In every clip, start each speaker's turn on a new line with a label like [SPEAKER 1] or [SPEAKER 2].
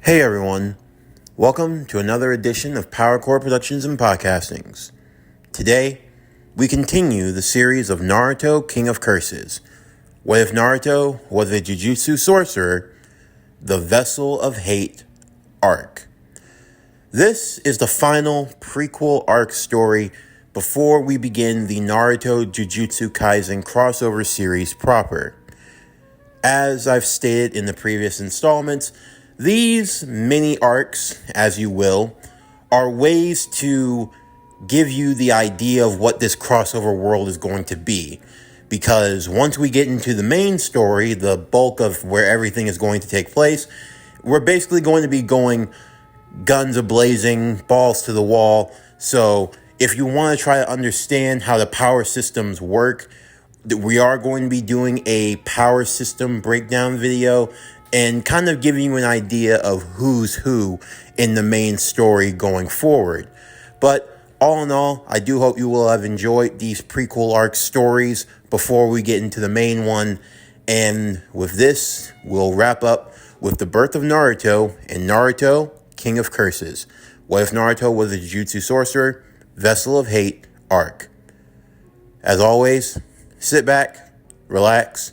[SPEAKER 1] Hey everyone, welcome to another edition of PowerCore Productions and Podcastings. Today, we continue the series of Naruto King of Curses. What if Naruto was a Jujutsu Sorcerer, the Vessel of Hate arc? This is the final prequel arc story before we begin the Naruto Jujutsu Kaisen crossover series proper. As I've stated in the previous installments, these mini arcs, as you will, are ways to give you the idea of what this crossover world is going to be. Because once we get into the main story, the bulk of where everything is going to take place, we're basically going to be going guns a-blazing, balls to the wall. So if you want to try to understand how the power systems work, we are going to be doing a power system breakdown video and kind of giving you an idea of who's who in the main story going forward. But all in all, I do hope you will have enjoyed these prequel arc stories before we get into the main one. And with this, we'll wrap up with the birth of Naruto and Naruto, King of Curses. What if Naruto was a Jujutsu Sorcerer, Vessel of Hate arc? As always, sit back, relax,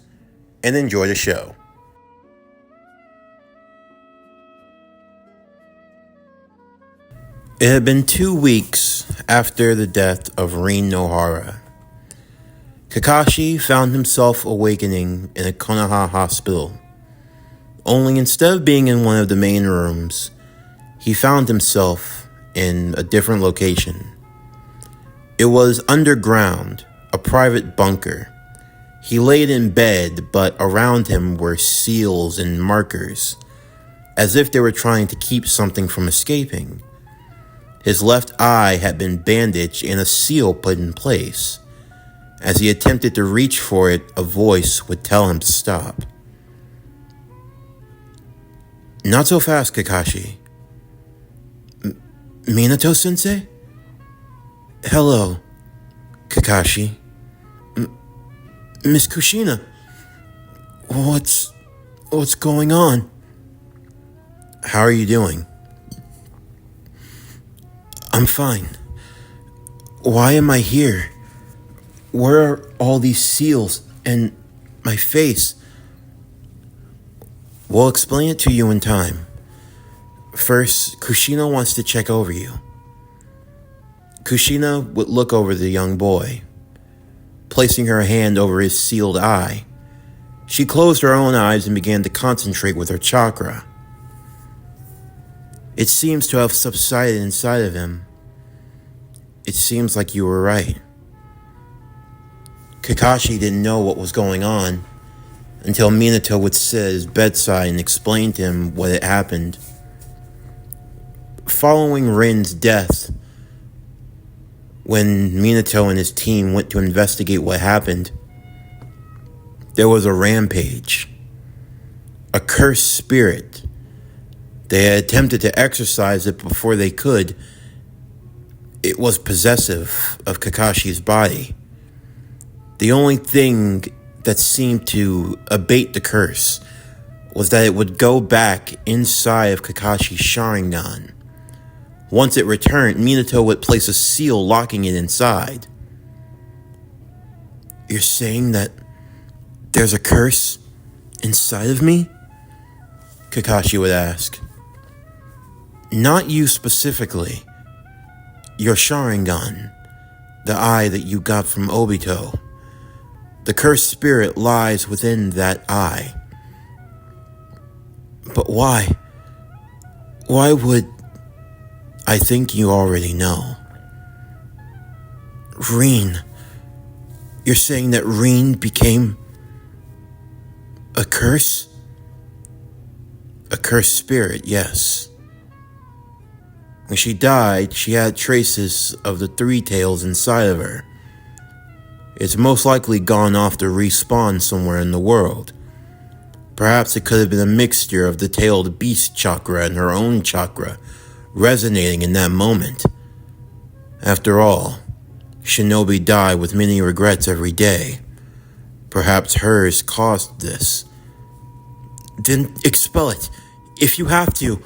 [SPEAKER 1] and enjoy the show. It had been 2 weeks after the death of Rin Nohara. Kakashi found himself awakening in a Konoha hospital. Only instead of being in one of the main rooms, he found himself in a different location. It was underground, a private bunker. He laid in bed, but around him were seals and markers, as if they were trying to keep something from escaping. His left eye had been bandaged and a seal put in place. As he attempted to reach for it, a voice would tell him to stop. "Not so fast, Kakashi." "Minato-sensei?" "Hello, Kakashi." "Miss Kushina, what's going on?" "How are you doing?" "I'm fine. Why am I here? Where are all these seals and my face?" "We'll explain it to you in time. First, Kushina wants to check over you." Kushina would look over the young boy. Placing her hand over his sealed eye, she closed her own eyes and began to concentrate with her chakra. "It seems to have subsided inside of him. It seems like you were right." Kakashi didn't know what was going on until Minato would sit at his bedside and explain to him what had happened. Following Rin's death, when Minato and his team went to investigate what happened, there was a rampage. A cursed spirit. They had attempted to exorcise it before they could. It was possessive of Kakashi's body. The only thing that seemed to abate the curse was that it would go back inside of Kakashi's Sharingan. Once it returned, Minato would place a seal locking it inside. "You're saying that there's a curse inside of me?" Kakashi would ask. "Not you specifically. Your Sharingan, the eye that you got from Obito. The cursed spirit lies within that eye." "But why? Why would..." "I think you already know." "Rin. You're saying that Rin became a curse?" "A cursed spirit, yes. When she died, she had traces of the three tails inside of her. It's most likely gone off to respawn somewhere in the world. Perhaps it could have been a mixture of the tailed beast chakra and her own chakra, resonating in that moment. After all, shinobi die with many regrets every day. Perhaps hers caused this." "Then expel it. If you have to,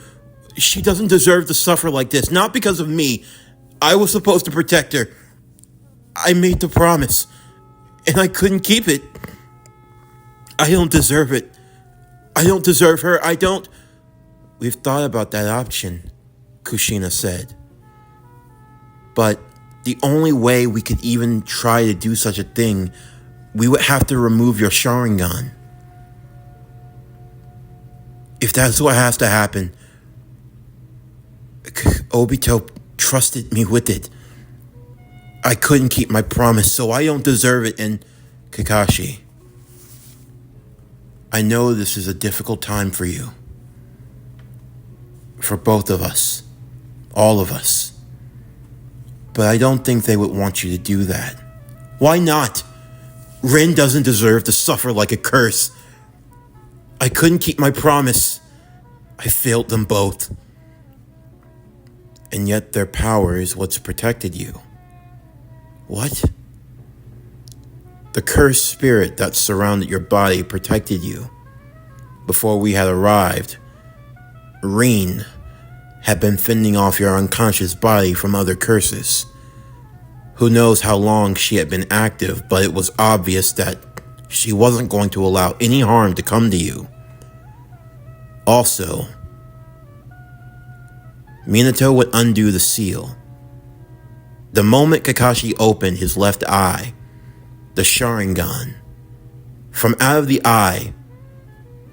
[SPEAKER 1] She doesn't deserve to suffer like this, not because of me. I was supposed to protect her. I made the promise, and I couldn't keep it. I don't deserve it. I don't deserve her. I don't. We've thought about that option, Kushina said. But the only way we could even try to do such a thing, we would have to remove your Sharingan. If that's what has to happen, Obito trusted me with it. I couldn't keep my promise, so I don't deserve it. And Kakashi, I know this is a difficult time for you. For both of us. All of us. But I don't think they would want you to do that. Why not? Rin doesn't deserve to suffer like a curse. I couldn't keep my promise. I failed them both. And yet their power is what's protected you. What? The cursed spirit that surrounded your body protected you. Before we had arrived, Rin had been fending off your unconscious body from other curses. Who knows how long she had been active, but it was obvious that she wasn't going to allow any harm to come to you. Also, Minato would undo the seal. The moment Kakashi opened his left eye, the Sharingan, from out of the eye,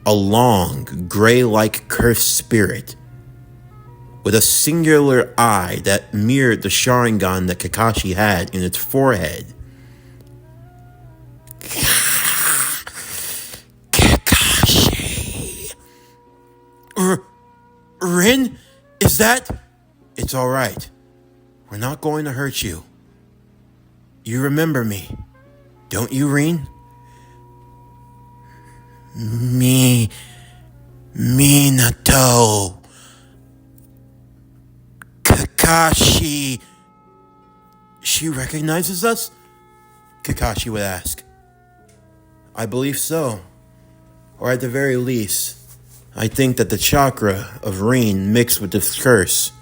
[SPEAKER 1] a long, gray-like cursed spirit with a singular eye that mirrored the Sharingan that Kakashi had in its forehead. Kakashi! Rin? Is that? It's all right. We're not going to hurt you. You remember me, don't you, Rin? Minato. Kakashi. She recognizes us? Kakashi would ask. I believe so. Or at the very least, I think that the chakra of Rin mixed with this curse,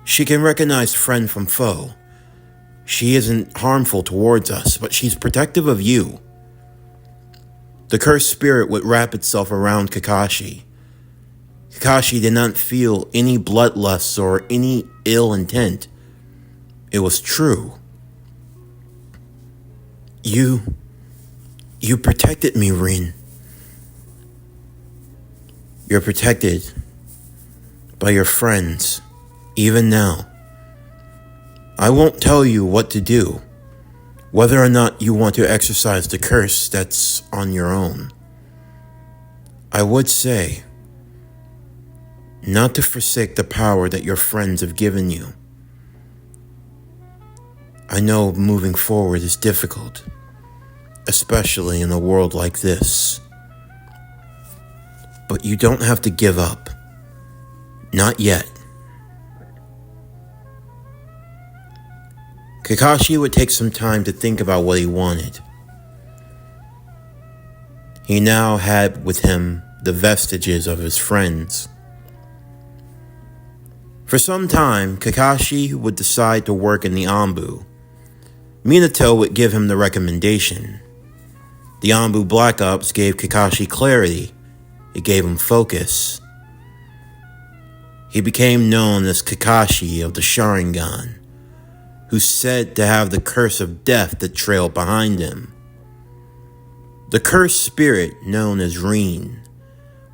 [SPEAKER 1] she can recognize friend from foe. She isn't harmful towards us, but she's protective of you. The cursed spirit would wrap itself around Kakashi. Kakashi did not feel any bloodlust or any ill intent. It was true. You protected me, Rin. You're protected by your friends, even now. I won't tell you what to do, whether or not you want to exercise the curse that's on your own. I would say, not to forsake the power that your friends have given you. I know moving forward is difficult, especially in a world like this. But you don't have to give up. Not yet. Kakashi would take some time to think about what he wanted. He now had with him the vestiges of his friends. For some time, Kakashi would decide to work in the Anbu. Minato would give him the recommendation. The Anbu Black Ops gave Kakashi clarity. It gave him focus. He became known as Kakashi of the Sharingan, who's said to have the curse of death that trailed behind him. The cursed spirit known as Rin,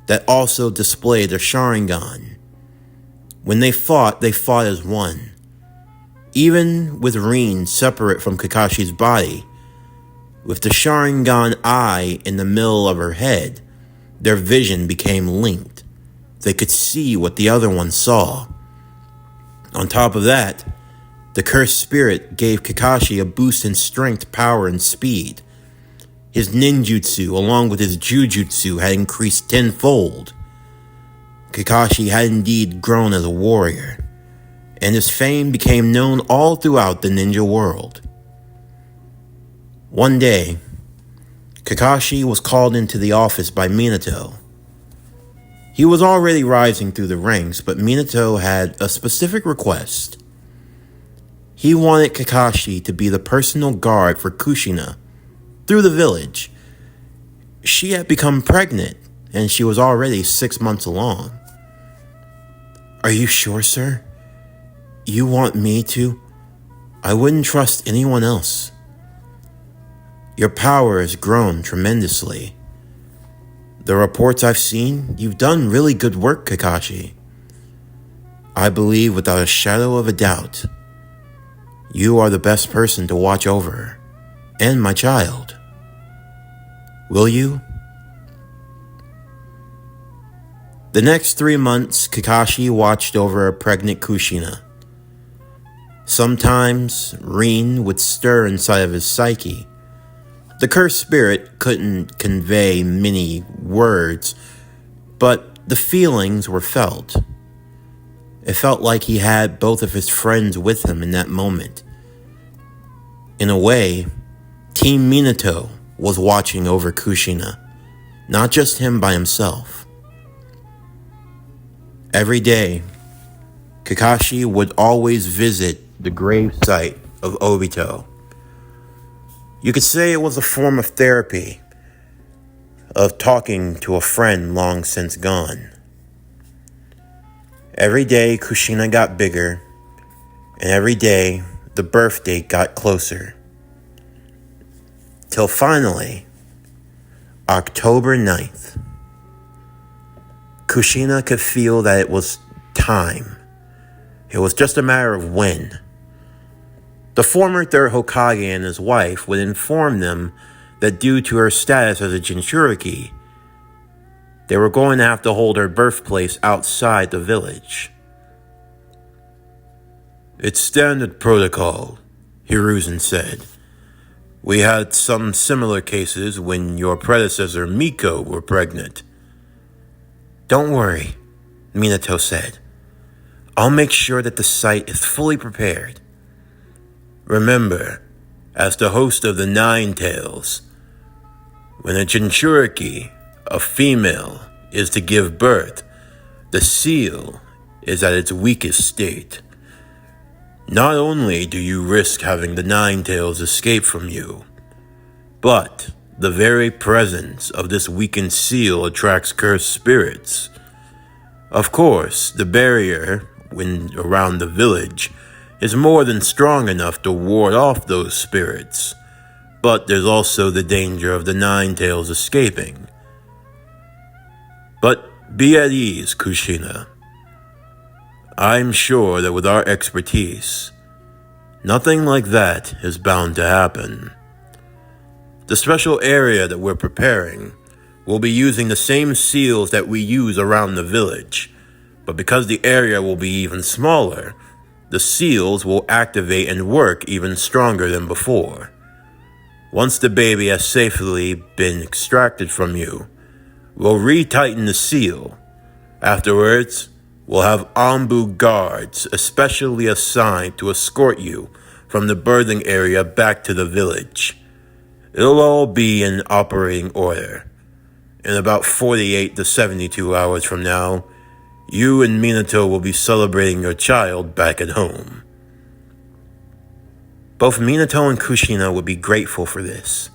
[SPEAKER 1] that also displayed the Sharingan. When they fought as one. Even with Rin separate from Kakashi's body, with the Sharingan eye in the middle of her head, their vision became linked. They could see what the other one saw. On top of that, the cursed spirit gave Kakashi a boost in strength, power, and speed. His ninjutsu, along with his jujutsu, had increased tenfold. Kakashi had indeed grown as a warrior, and his fame became known all throughout the ninja world. One day, Kakashi was called into the office by Minato. He was already rising through the ranks, but Minato had a specific request. He wanted Kakashi to be the personal guard for Kushina through the village. She had become pregnant, and she was already 6 months along. Are you sure, sir? You want me to? I wouldn't trust anyone else. Your power has grown tremendously. The reports I've seen, you've done really good work, Kakashi. I believe without a shadow of a doubt, you are the best person to watch over her, and my child. Will you? The next 3 months, Kakashi watched over a pregnant Kushina. Sometimes, Rin would stir inside of his psyche. The cursed spirit couldn't convey many words, but the feelings were felt. It felt like he had both of his friends with him in that moment. In a way, Team Minato was watching over Kushina, not just him by himself. Every day, Kakashi would always visit the grave site of Obito. You could say it was a form of therapy, of talking to a friend long since gone. Every day, Kushina got bigger, and every day, the birth date got closer. Till finally, October 9th, Kushina could feel that it was time. It was just a matter of when. The former third Hokage and his wife would inform them that due to her status as a Jinchuriki, they were going to have to hold her birthplace outside the village. It's standard protocol, Hiruzen said. We had some similar cases when your predecessor Miko were pregnant. Don't worry, Minato said. I'll make sure that the site is fully prepared. Remember, as the host of the Nine Tails, when a Jinchuriki, a female, is to give birth, the seal is at its weakest state. Not only do you risk having the Nine Tails escape from you, but the very presence of this weakened seal attracts cursed spirits. Of course, the barrier, when around the village, is more than strong enough to ward off those spirits, but there's also the danger of the Nine Tails escaping. But be at ease, Kushina. I'm sure that with our expertise, nothing like that is bound to happen. The special area that we're preparing will be using the same seals that we use around the village, but because the area will be even smaller, the seals will activate and work even stronger than before. Once the baby has safely been extracted from you, we'll retighten the seal. Afterwards, we'll have Anbu guards especially assigned to escort you from the birthing area back to the village. It'll all be in operating order. In about 48 to 72 hours from now, you and Minato will be celebrating your child back at home. Both Minato and Kushina would be grateful for this.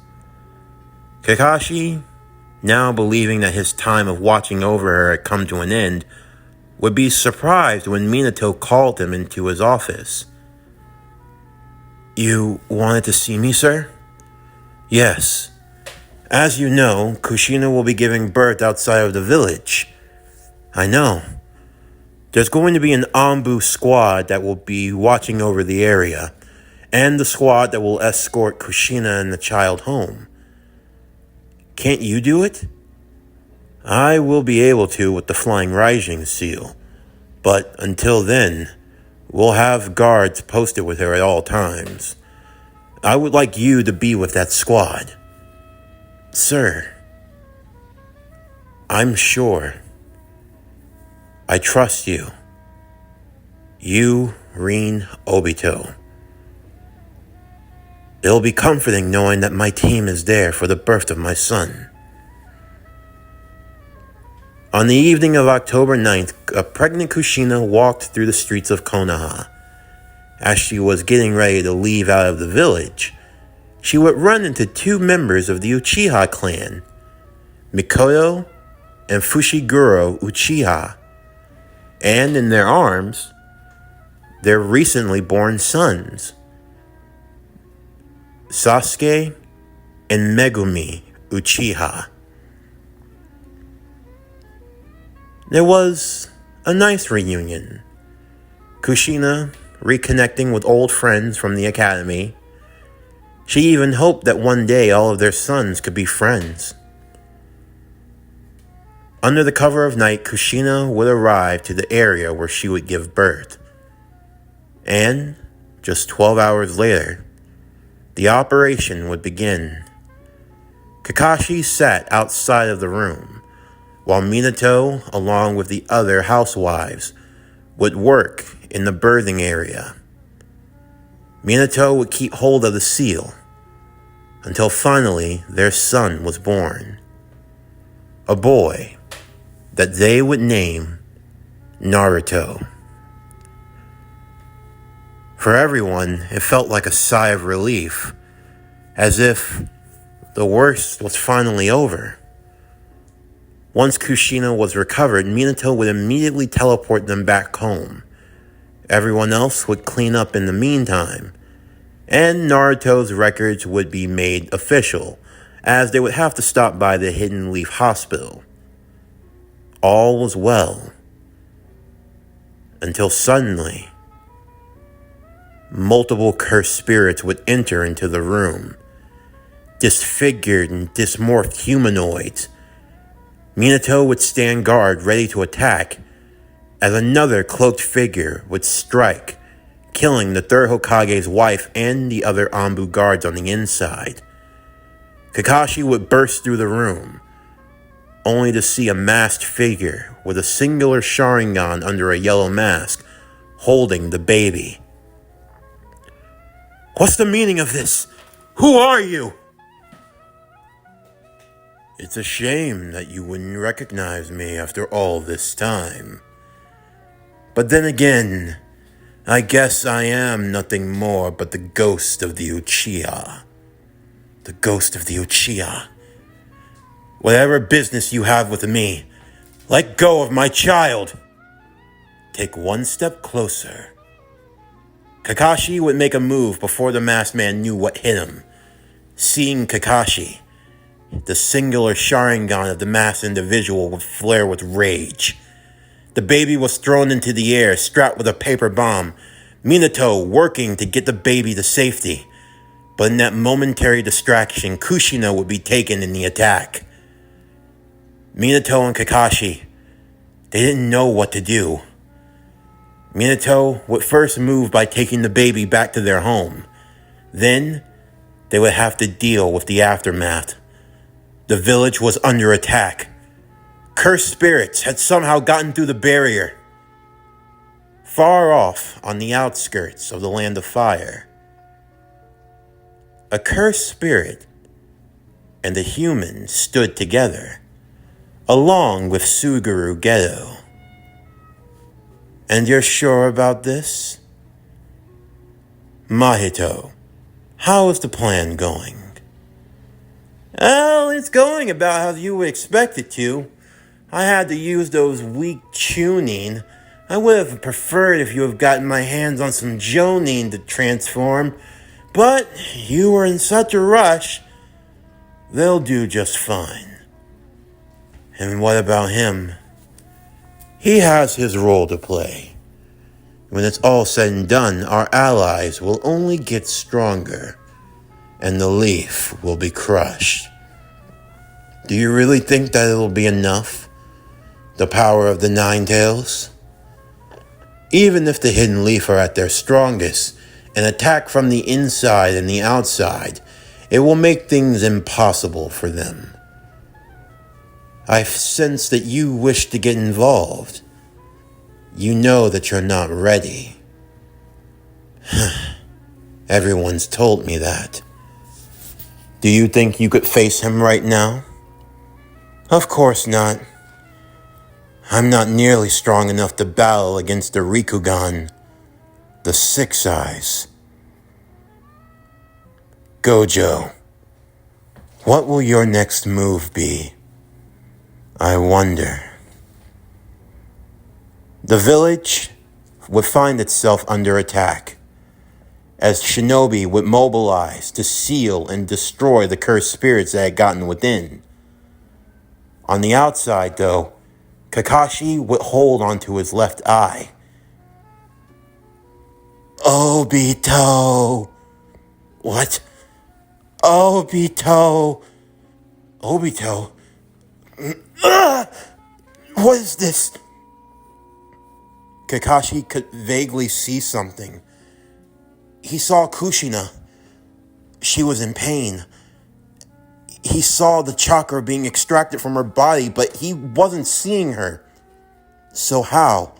[SPEAKER 1] Kakashi, now believing that his time of watching over her had come to an end, would be surprised when Minato called him into his office. You wanted to see me, sir? Yes. As you know, Kushina will be giving birth outside of the village. I know. There's going to be an Anbu squad that will be watching over the area, and the squad that will escort Kushina and the child home. Can't you do it? I will be able to with the Flying Rising seal, but until then, we'll have guards posted with her at all times. I would like you to be with that squad. Sir, I'm sure. I trust you. You, Rin, Obito. It'll be comforting knowing that my team is there for the birth of my son. On the evening of October 9th, a pregnant Kushina walked through the streets of Konoha. As she was getting ready to leave out of the village, she would run into two members of the Uchiha clan, Mikoto and Fushiguro Uchiha, and in their arms, their recently born sons, Sasuke and Megumi Uchiha. There was a nice reunion. Kushina reconnecting with old friends from the academy. She even hoped that one day all of their sons could be friends. Under the cover of night, Kushina would arrive to the area where she would give birth. And just 12 hours later, the operation would begin. Kakashi sat outside of the room, while Minato, along with the other housewives, would work in the birthing area. Minato would keep hold of the seal until finally their son was born. A boy that they would name Naruto. For everyone, it felt like a sigh of relief, as if the worst was finally over. Once Kushina was recovered, Minato would immediately teleport them back home. Everyone else would clean up in the meantime, and Naruto's records would be made official, as they would have to stop by the Hidden Leaf Hospital. All was well, until suddenly, multiple cursed spirits would enter into the room, disfigured and dysmorphed humanoids. Minato would stand guard ready to attack, as another cloaked figure would strike, killing the third Hokage's wife and the other Anbu guards on the inside. Kakashi would burst through the room, only to see a masked figure with a singular Sharingan under a yellow mask, holding the baby. "What's the meaning of this? Who are you?" "It's a shame that you wouldn't recognize me after all this time. But then again, I guess I am nothing more but the ghost of the Uchiha. The ghost of the Uchiha. Whatever business you have with me, let go of my child. Take one step closer." Kakashi would make a move before the masked man knew what hit him. Seeing Kakashi, the singular Sharingan of the masked individual would flare with rage. The baby was thrown into the air, strapped with a paper bomb, Minato working to get the baby to safety. But in that momentary distraction, Kushina would be taken in the attack. Minato and Kakashi, they didn't know what to do. Minato would first move by taking the baby back to their home. Then, they would have to deal with the aftermath. The village was under attack. Cursed spirits had somehow gotten through the barrier. Far off on the outskirts of the Land of Fire, a cursed spirit and a human stood together, along with Suguru Geto. "And you're sure about this? Mahito, how is the plan going?" "Well, it's going about how you would expect it to. I had to use those weak tuning. I would have preferred if you have gotten my hands on some Jonin to transform, but you were in such a rush. They'll do just fine." "And what about him?" "He has his role to play. When it's all said and done, our allies will only get stronger, and the leaf will be crushed." "Do you really think that it'll be enough? The power of the Nine Tails? Even if the Hidden Leaf are at their strongest and attack from the inside and the outside, it will make things impossible for them. I sense that you wish to get involved. You know that you're not ready." "Everyone's told me that. Do you think you could face him right now?" "Of course not. I'm not nearly strong enough to battle against the Rikugan, the Six Eyes. Gojo, what will your next move be? I wonder. The village would find itself under attack, as shinobi would mobilize to seal and destroy the cursed spirits that had gotten within. On the outside, though, Kakashi would hold onto his left eye. Obito! What? Obito! Obito? What is this? Kakashi could vaguely see something. He saw Kushina. She was in pain. He saw the chakra being extracted from her body, but he wasn't seeing her. So how?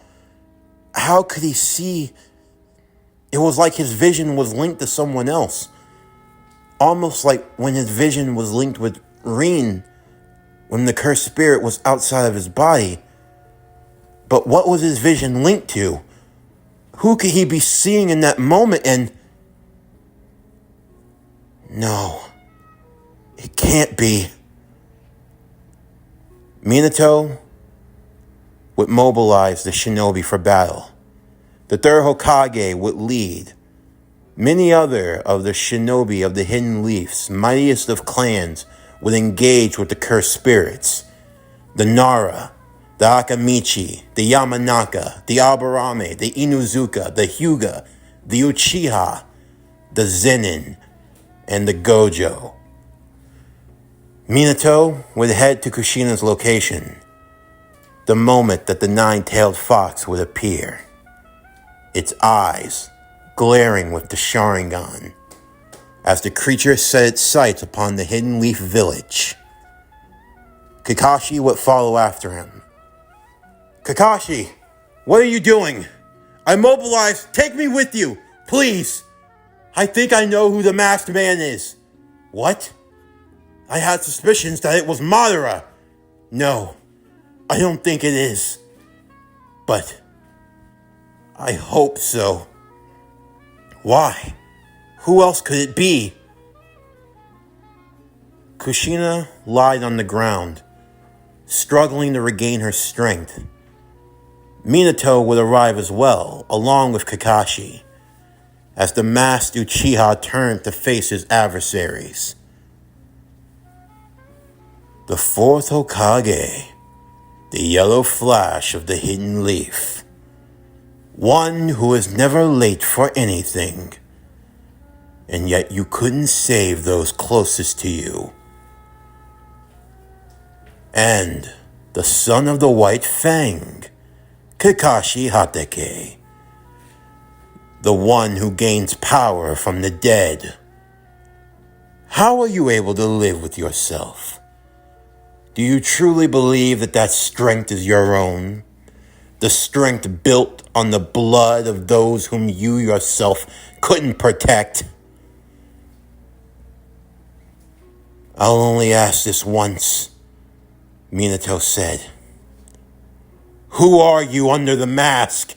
[SPEAKER 1] How could he see? It was like his vision was linked to someone else. Almost like when his vision was linked with Rin, when the cursed spirit was outside of his body. But what was his vision linked to? Who could he be seeing in that moment? And no, it can't be. Minato would mobilize the shinobi for battle. The third Hokage would lead. Many other of the shinobi of the Hidden Leafs, mightiest of clans, would engage with the cursed spirits. The Nara, the Akamichi, the Yamanaka, the Aburame, the Inuzuka, the Hyuga, the Uchiha, the Zenin, and the Gojo. Minato would head to Kushina's location the moment that the nine-tailed fox would appear, its eyes glaring with the Sharingan, as the creature set its sights upon the Hidden Leaf village. Kakashi would follow after him. Kakashi, what are you doing? I mobilized. Take me with you, please. I think I know who the masked man is. What? I had suspicions that it was Madara. No, I don't think it is. But I hope so. Why? Who else could it be? Kushina lied on the ground, struggling to regain her strength. Minato would arrive as well, along with Kakashi, as the masked Uchiha turned to face his adversaries. The fourth Hokage, the yellow flash of the Hidden Leaf. One who is never late for anything, and yet you couldn't save those closest to you. And the son of the White Fang, Kakashi Hatake, the one who gains power from the dead. How are you able to live with yourself? Do you truly believe that that strength is your own? The strength built on the blood of those whom you yourself couldn't protect? I'll only ask this once, Minato said. Who are you under the mask?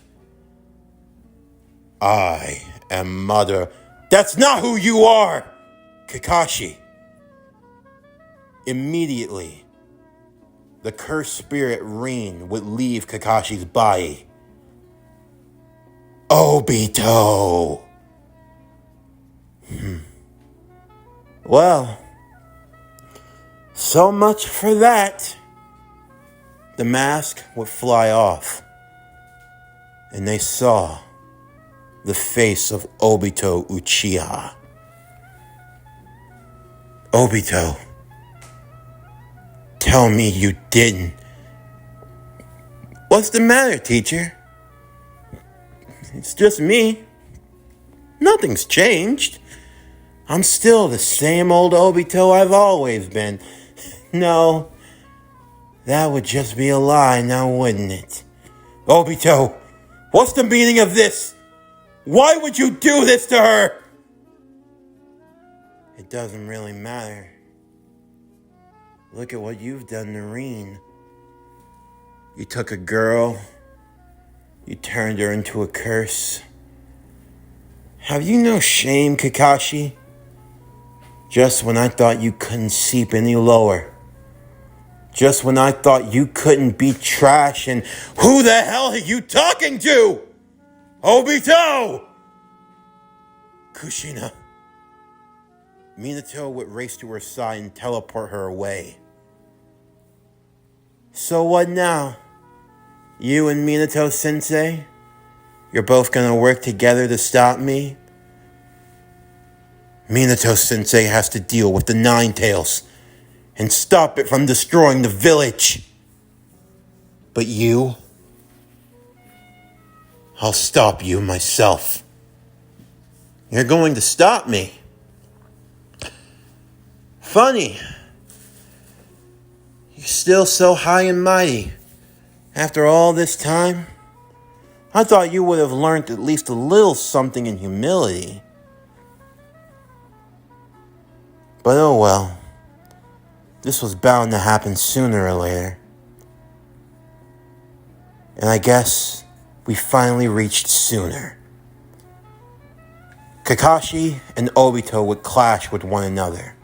[SPEAKER 1] I am Mother. That's not who you are! Kakashi. Immediately, the cursed spirit Rin would leave Kakashi's body. Obito! Well, so much for that. The mask would fly off, and they saw the face of Obito Uchiha. Obito, tell me you didn't. What's the matter, teacher? It's just me. Nothing's changed. I'm still the same old Obito I've always been. No, that would just be a lie now, wouldn't it? Obito, what's the meaning of this? Why would you do this to her? It doesn't really matter. Look at what you've done to Rin. You took a girl, you turned her into a curse. Have you no shame, Kakashi? Just when I thought you couldn't seep any lower. Just when I thought you couldn't be trash, and who the hell are you talking to? Obito! Kushina. Minato would race to her side and teleport her away. So what now? You and Minato-sensei? You're both gonna work together to stop me? Minato-sensei has to deal with the Nine Tails and stop it from destroying the village. But you? I'll stop you myself. You're going to stop me? Funny. You're still so high and mighty. After all this time? I thought you would have learned at least a little something in humility. But oh well. This was bound to happen sooner or later. And I guess we finally reached sooner. Kakashi and Obito would clash with one another.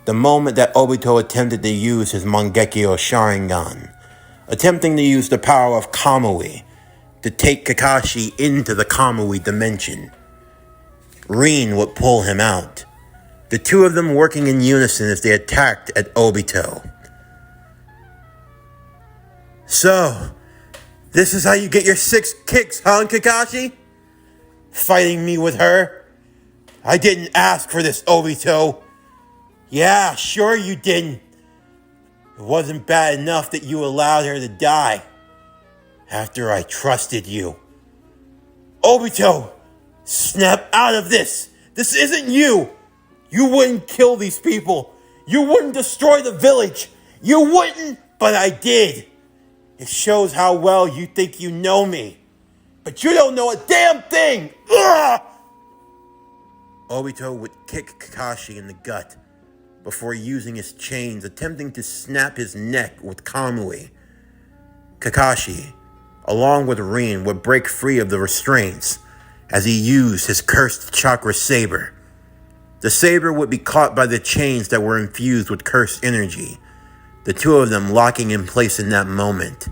[SPEAKER 1] The moment that Obito attempted to use his Mangekyo Sharingan, attempting to use the power of Kamui to take Kakashi into the Kamui dimension, Rin would pull him out. The two of them working in unison as they attacked at Obito. So, this is how you get your 6 kicks, huh, Kakashi? Fighting me with her? I didn't ask for this, Obito. Yeah, sure you didn't. It wasn't bad enough that you allowed her to die after I trusted you. Obito, snap out of this. This isn't you. You wouldn't kill these people. You wouldn't destroy the village. You wouldn't, but I did. It shows how well you think you know me. But you don't know a damn thing. Ugh! Obito would kick Kakashi in the gut before using his chains, attempting to snap his neck with Kamui. Kakashi, along with Rin, would break free of the restraints as he used his cursed chakra saber. The saber would be caught by the chains that were infused with cursed energy, the two of them locking in place in that moment.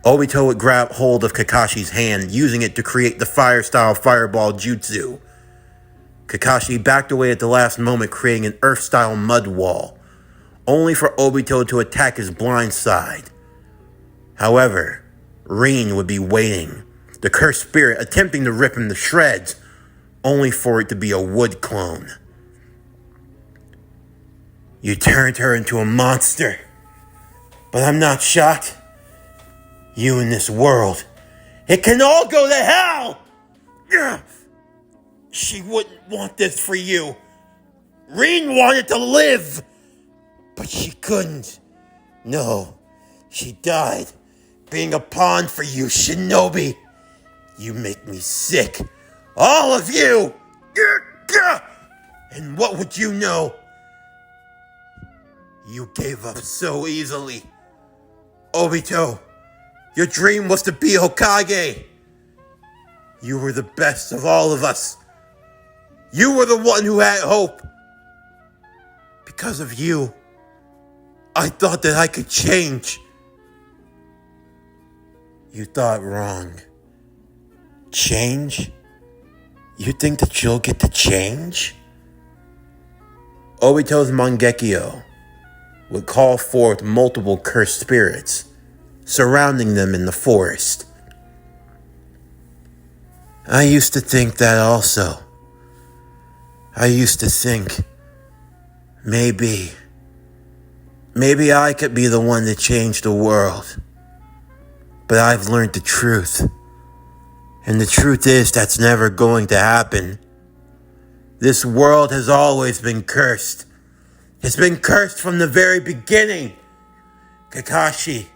[SPEAKER 1] Obito would grab hold of Kakashi's hand, using it to create the fire-style fireball jutsu. Kakashi backed away at the last moment, creating an earth-style mud wall, only for Obito to attack his blind side. However, Rin would be waiting, the cursed spirit attempting to rip him to shreds, only for it to be a wood clone. You turned her into a monster, but I'm not shocked. You in this world, it can all go to hell! Ugh. She wouldn't want this for you. Rin wanted to live, but she couldn't. No, she died being a pawn for you, Shinobi. You make me sick. All of you! And what would you know? You gave up so easily. Obito, your dream was to be Hokage. You were the best of all of us. You were the one who had hope. Because of you, I thought that I could change. You thought wrong. Change? You think that you'll get to change? Obito's Mangekyo would call forth multiple cursed spirits, surrounding them in the forest. I used to think that also. I used to think, maybe I could be the one to change the world. But I've learned the truth. And the truth is that's never going to happen. This world has always been cursed. It's been cursed from the very beginning. Kakashi,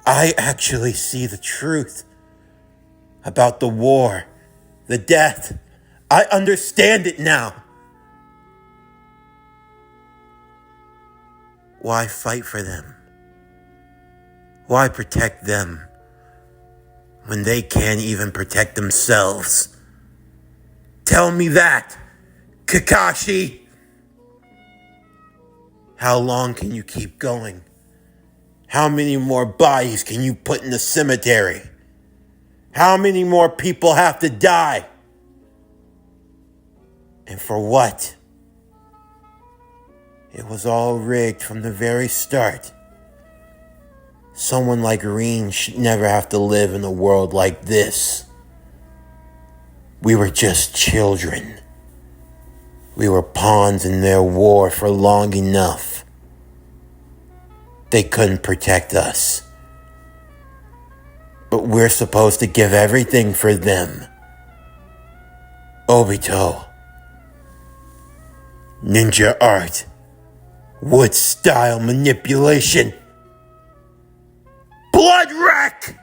[SPEAKER 1] I actually see the truth about the war, the death. I understand it now. Why fight for them? Why protect them when they can't even protect themselves? Tell me that, Kakashi! How long can you keep going? How many more bodies can you put in the cemetery? How many more people have to die? And for what? It was all rigged from the very start. Someone like Reen should never have to live in a world like this. We were just children. We were pawns in their war for long enough. They couldn't protect us. But we're supposed to give everything for them. Obito. Ninja art. Wood style manipulation. Blood wreck!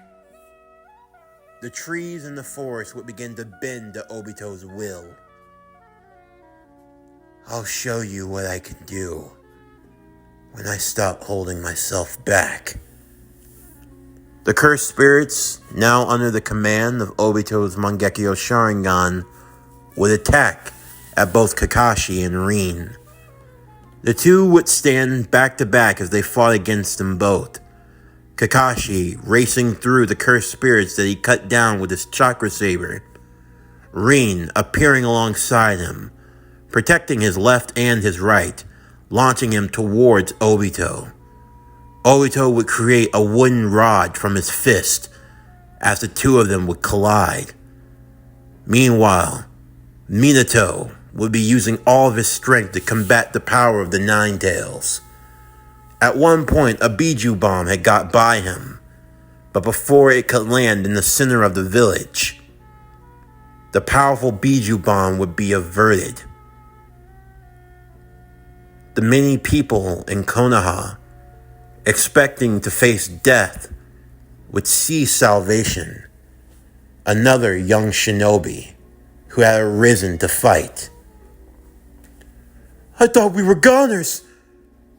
[SPEAKER 1] The trees in the forest would begin to bend to Obito's will. I'll show you what I can do when I stop holding myself back. The cursed spirits, now under the command of Obito's Mangekyo Sharingan, would attack at both Kakashi and Rin. The two would stand back to back as they fought against them both. Kakashi racing through the cursed spirits that he cut down with his chakra saber. Rin appearing alongside him, protecting his left and his right, launching him towards Obito. Obito would create a wooden rod from his fist as the two of them would collide. Meanwhile, Minato would be using all of his strength to combat the power of the Nine Tails. At one point, a Biju bomb had got by him, but before it could land in the center of the village, the powerful Biju bomb would be averted. The many people in Konoha, expecting to face death, would see salvation. Another young shinobi who had arisen to fight. I thought we were goners.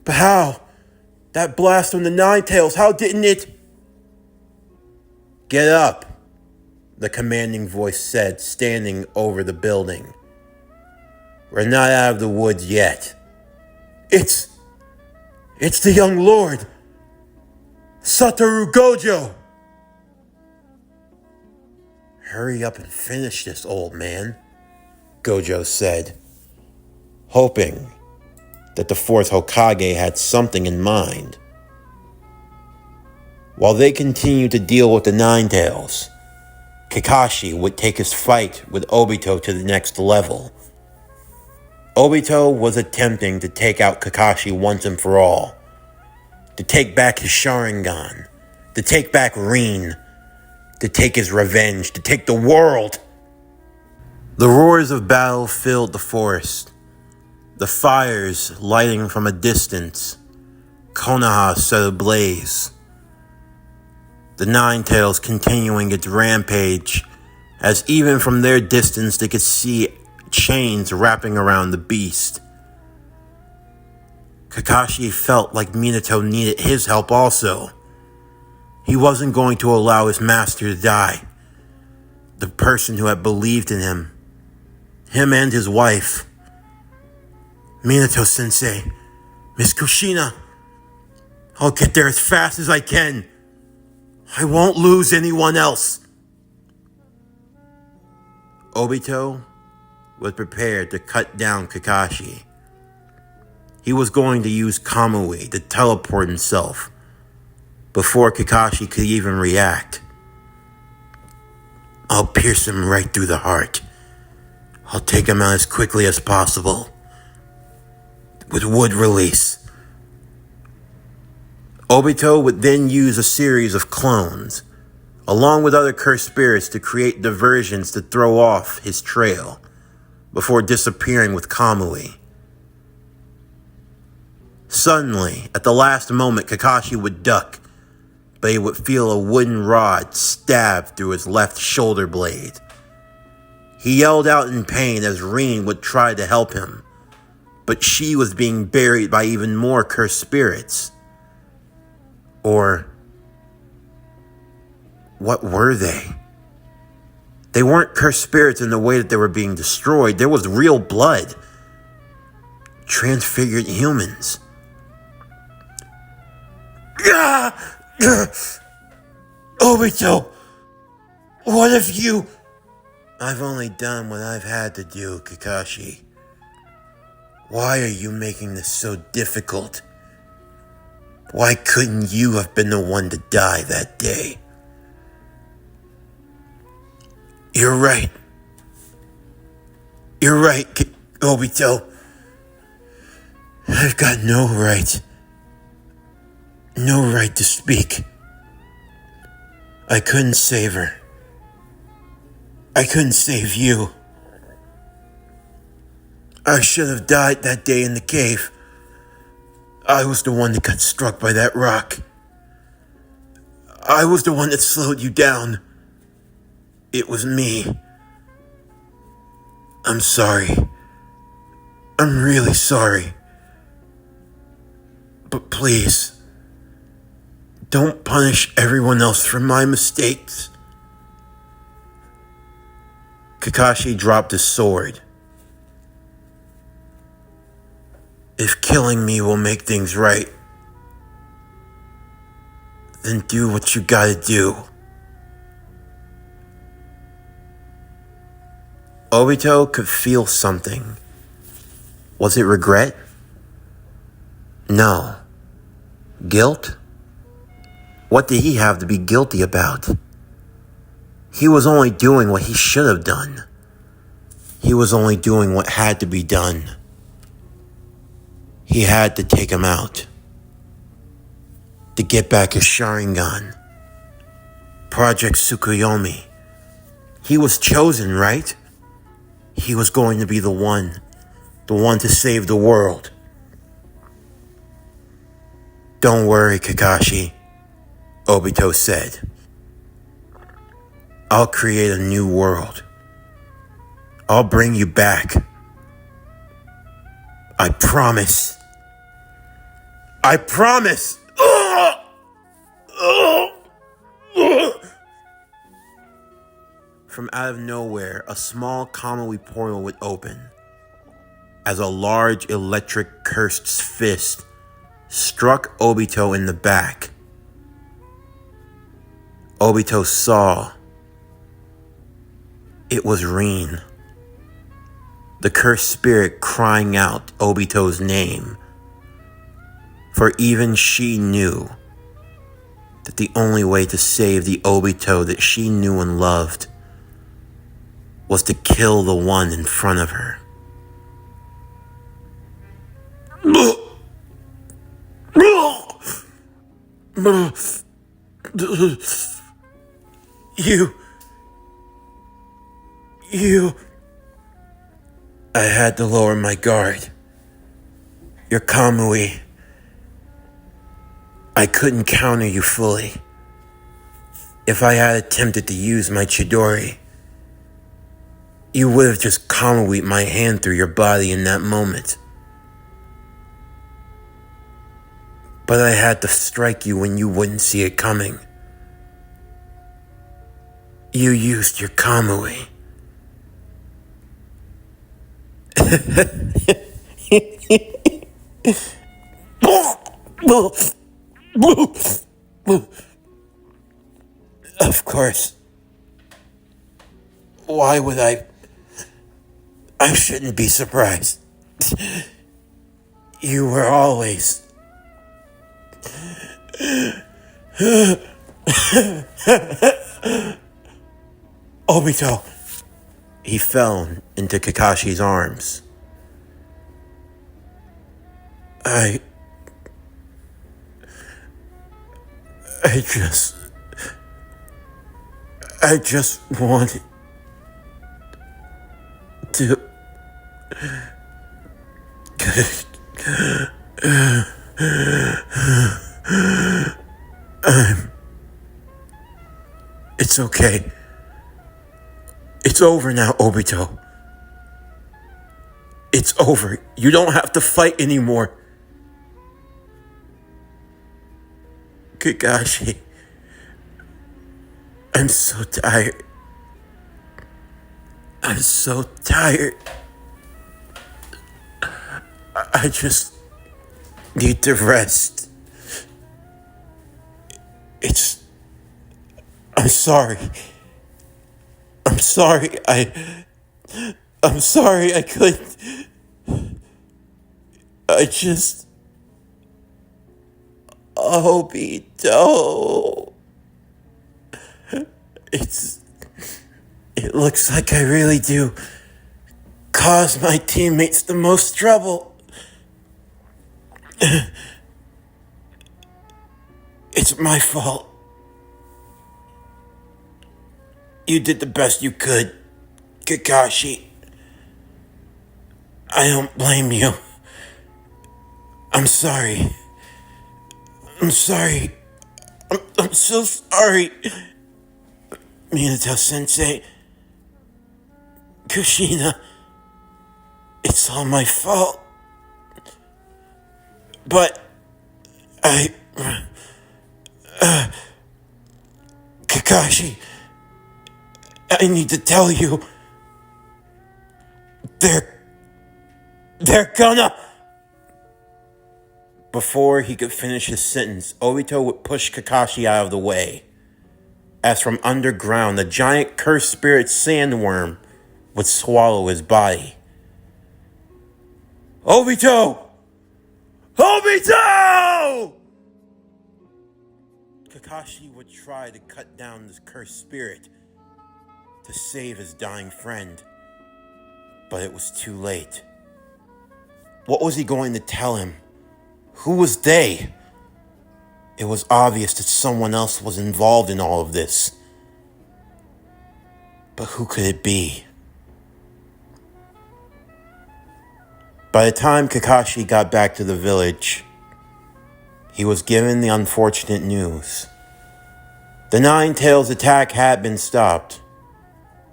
[SPEAKER 1] But how? That blast from the Nine Tails, how didn't it? Get up, the commanding voice said, standing over the building. We're not out of the woods yet. It's the young lord, Satoru Gojo. Hurry up and finish this, old man, Gojo said, hoping that the fourth Hokage had something in mind. While they continued to deal with the Nine Tails, Kakashi would take his fight with Obito to the next level. Obito was attempting to take out Kakashi once and for all, to take back his Sharingan, to take back Rin, to take his revenge, to take the world. The roars of battle filled the forest, the fires lighting from a distance, Konoha set ablaze. The Nine Tails continuing its rampage, as even from their distance they could see chains wrapping around the beast. Kakashi felt like Minato needed his help also. He wasn't going to allow his master to die. The person who had believed in him and his wife. Minato-sensei, Miss Kushina, I'll get there as fast as I can. I won't lose anyone else. Obito was prepared to cut down Kakashi. He was going to use Kamui to teleport himself before Kakashi could even react. I'll pierce him right through the heart. I'll take him out as quickly as possible. With wood release. Obito would then use a series of clones, along with other cursed spirits, to create diversions to throw off his trail, before disappearing with Kamui. Suddenly, at the last moment, Kakashi would duck, but he would feel a wooden rod stab through his left shoulder blade. He yelled out in pain as Rin would try to help him, but she was being buried by even more cursed spirits. Or what were they? They weren't cursed spirits in the way that they were being destroyed. There was real blood. Transfigured humans. Obito, what have you... I've only done what I've had to do, Kakashi. Why are you making this so difficult? Why couldn't you have been the one to die that day? You're right. You're right, Obito. I've got no right to speak. I couldn't save her. I couldn't save you. I should have died that day in the cave. I was the one that got struck by that rock. I was the one that slowed you down. It was me. I'm sorry. I'm really sorry. But please, don't punish everyone else for my mistakes. Kakashi dropped his sword. If killing me will make things right, then do what you gotta do. Obito could feel something. Was it regret? No. Guilt? What did he have to be guilty about? He was only doing what he should have done. He was only doing what had to be done. He had to take him out. To get back his Sharingan. Project Tsukuyomi. He was chosen, right? He was going to be the one to save the world. Don't worry, Kakashi, Obito said. I'll create a new world. I'll bring you back. I promise. I promise. From out of nowhere, a small Kamui portal would open as a large electric cursed fist struck Obito in the back. Obito saw it was Rin, the cursed spirit crying out Obito's name, for even she knew that the only way to save the Obito that she knew and loved was to kill the one in front of her. You... I had to lower my guard. Your Kamui. I couldn't counter you fully. If I had attempted to use my Chidori, you would have just Kamui'd my hand through your body in that moment. But I had to strike you when you wouldn't see it coming. You used your Kamui. Of course. Why would I shouldn't be surprised. You were always... Obito. He fell into Kakashi's arms. I just wanted to... It's okay. It's over now, Obito. It's over. You don't have to fight anymore. Kakashi, I I'm so tired. I'm so tired. I just need to rest. I'm sorry. I'm sorry. I'm sorry I couldn't. I just. Obito. It looks like I really do cause my teammates the most trouble. It's my fault. You did the best you could, Kakashi. I don't blame you. I'm sorry. I'm sorry. I'm so sorry. Minato-sensei. Kushina. It's all my fault. But Kakashi, I need to tell you, they're gonna... Before he could finish his sentence, Obito would push Kakashi out of the way, as from underground, the giant cursed spirit sandworm would swallow his body. Obito! Obito! Kakashi would try to cut down this cursed spirit to save his dying friend, but it was too late. What was he going to tell him? Who was they? It was obvious that someone else was involved in all of this. But who could it be? By the time Kakashi got back to the village, he was given the unfortunate news. The Nine Tails attack had been stopped,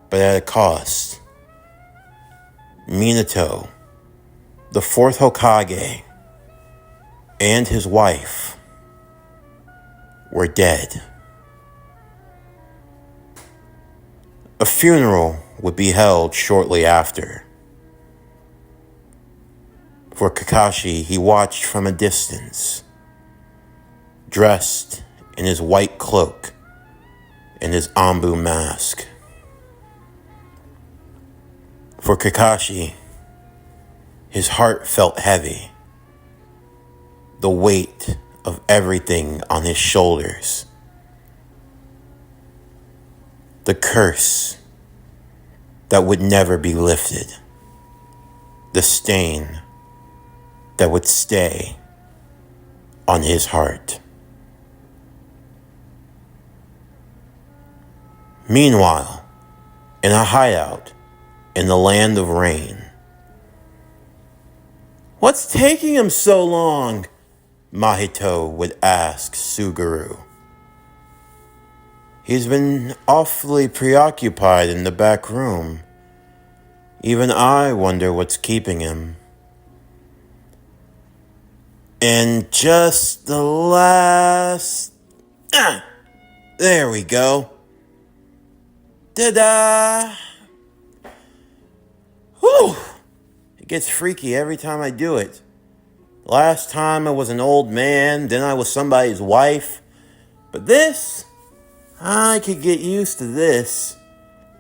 [SPEAKER 1] but at a cost. Minato, the fourth Hokage, and his wife were dead. A funeral would be held shortly after. For Kakashi, he watched from a distance, dressed in his white cloak and his Anbu mask. For Kakashi, his heart felt heavy, the weight of everything on his shoulders. The curse that would never be lifted. The stain that would stay on his heart. Meanwhile, in a hideout in the land of rain. "What's taking him so long?" Mahito would ask Suguru. "He's been awfully preoccupied in the back room. Even I wonder what's keeping him." And just the last... there we go. Ta-da! Whew! It gets freaky every time I do it. Last time I was an old man, then I was somebody's wife. But this, I could get used to this.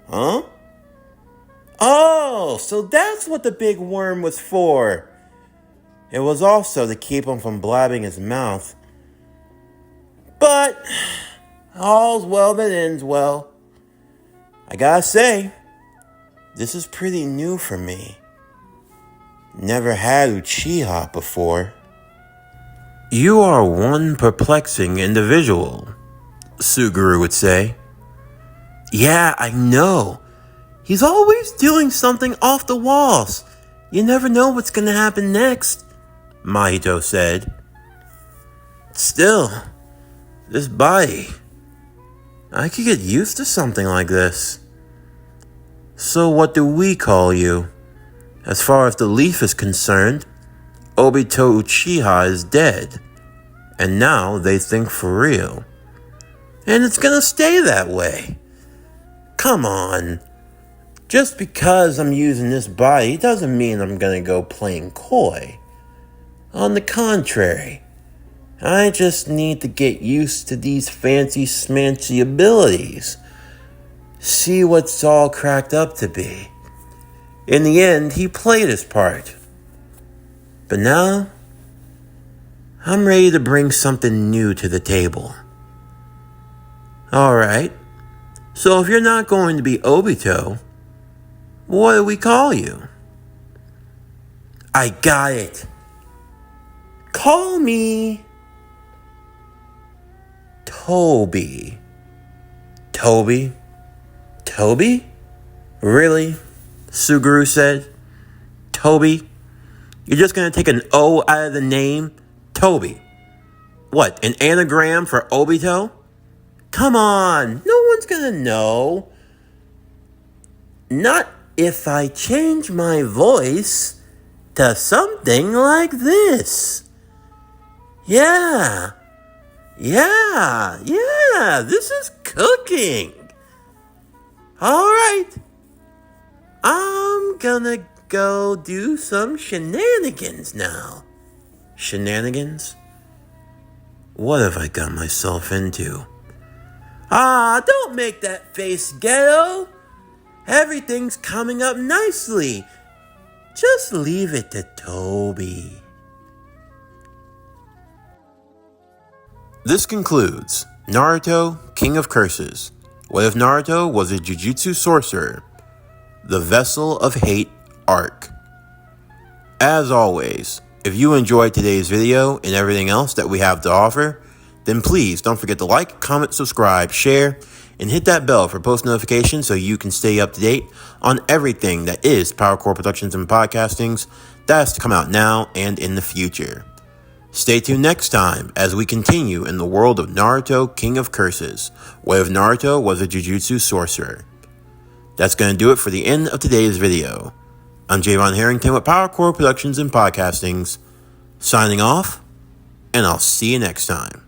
[SPEAKER 1] Huh? Oh, so that's what the big worm was for. It was also to keep him from blabbing his mouth. But all's well that ends well. I gotta say, this is pretty new for me. Never had Uchiha before. "You are one perplexing individual," Suguru would say. "Yeah, I know. He's always doing something off the walls. You never know what's gonna happen next," Mahito said. "Still, this body, I could get used to something like this. So what do we call you? As far as the leaf is concerned, Obito Uchiha is dead, and now they think for real. And it's gonna stay that way. Come on. Just because I'm using this body doesn't mean I'm gonna go playing coy. On the contrary, I just need to get used to these fancy smancy abilities. See what's all cracked up to be. In the end, he played his part. But now, I'm ready to bring something new to the table. Alright, so if you're not going to be Obito, what do we call you? I got it. Call me Tobi. Tobi? Tobi? Really? Suguru said. Tobi? You're just gonna take an O out of the name? Tobi. What, an anagram for Obito? Come on, no one's gonna know. Not if I change my voice to something like this. Yeah, this is cooking. Alright, I'm gonna go do some shenanigans now. Shenanigans? What have I got myself into? Don't make that face, Ghetto. Everything's coming up nicely. Just leave it to Tobi. This concludes Naruto, King of Curses. What if Naruto was a Jujutsu sorcerer? The Vessel of Hate arc. As always, if you enjoyed today's video and everything else that we have to offer, then please don't forget to like, comment, subscribe, share, and hit that bell for post notifications so you can stay up to date on everything that is PowerCore Productions and Podcastings that has to come out now and in the future. Stay tuned next time as we continue in the world of Naruto, King of Curses. What if Naruto was a Jujutsu sorcerer? That's going to do it for the end of today's video. I'm Javon Harrington with PowerCore Productions and Podcastings, signing off, and I'll see you next time.